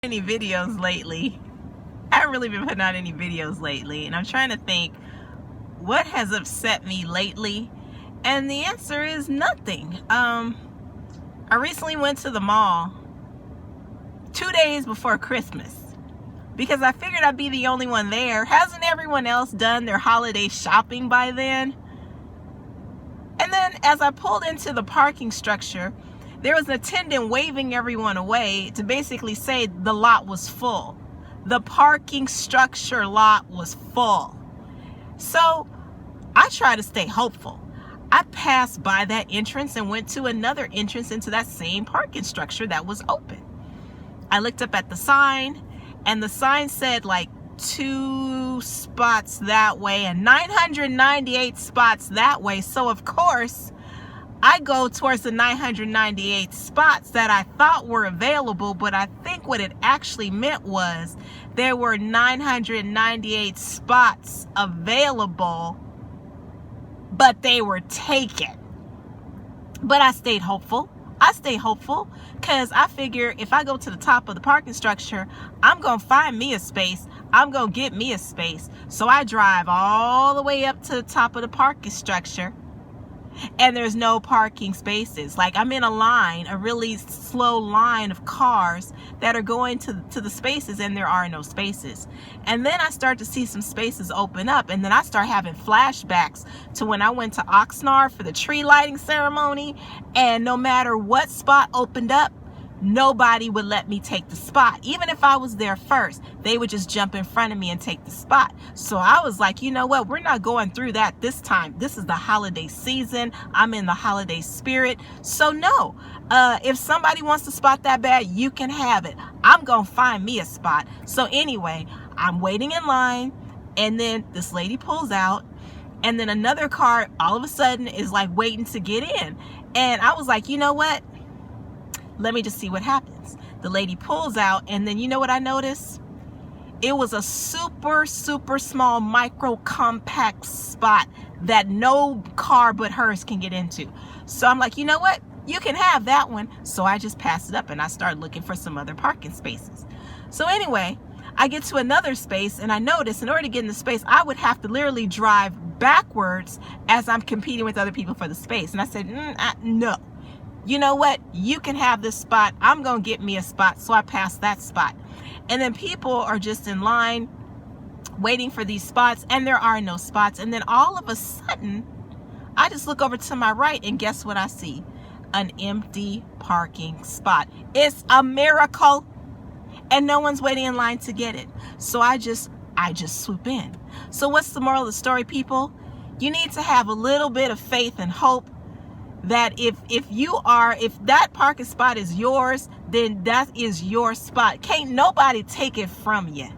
Any videos lately. I haven't really been putting out any videos lately, and I'm trying to think what has upset me lately, and the answer is nothing. I recently went to the mall 2 days before Christmas because I figured I'd be the only one there. Hasn't everyone else done their holiday shopping by then? And then as I pulled into the parking structure, there was an attendant waving everyone away to basically say the lot was full. The parking structure lot was full. So I try to stay hopeful. I passed by that entrance and went to another entrance into that same parking structure that was open. I looked up at the sign, and the sign said like 2 spots that way and 998 spots that way. So of course, I go towards the 998 spots that I thought were available, but I think what it actually meant was there were 998 spots available, but they were taken. But I stayed hopeful. Because I figure if I go to the top of the parking structure, I'm going to find me a space. I'm going to get me a space. So I drive all the way up to the top of the parking structure, and there's no parking spaces. Like, I'm in a line, a really slow line of cars that are going to the spaces, and there are no spaces. And then I start to see some spaces open up, and then I start having flashbacks to when I went to Oxnard for the tree lighting ceremony, and no matter what spot opened up, nobody would let me take the spot. Even if I was there first, they would just jump in front of me and take the spot. So I was like, you know what? We're not going through that this time. This is the holiday season. I'm in the holiday spirit. So no, if somebody wants to spot that bad, you can have it. I'm going to find me a spot. So anyway, I'm waiting in line, and then this lady pulls out, and then another car all of a sudden is like waiting to get in. And I was like, you know what? Let me just see what happens. The lady pulls out, and then you know what I noticed? It was a super, super small micro compact spot that no car but hers can get into. So I'm like, you know what? You can have that one. So I just passed it up, and I started looking for some other parking spaces. So anyway, I get to another space, and I notice in order to get in the space, I would have to literally drive backwards as I'm competing with other people for the space. And I said, no. You know what? You can have this spot. I'm going to get me a spot. So I passed that spot. And then people are just in line waiting for these spots, and there are no spots. And then all of a sudden, I just look over to my right, and guess what I see? An empty parking spot. It's a miracle. And no one's waiting in line to get it. So I just swoop in. So what's the moral of the story, people? You need to have a little bit of faith and hope that if that parking spot is yours, then that is your spot. Can't nobody take it from you.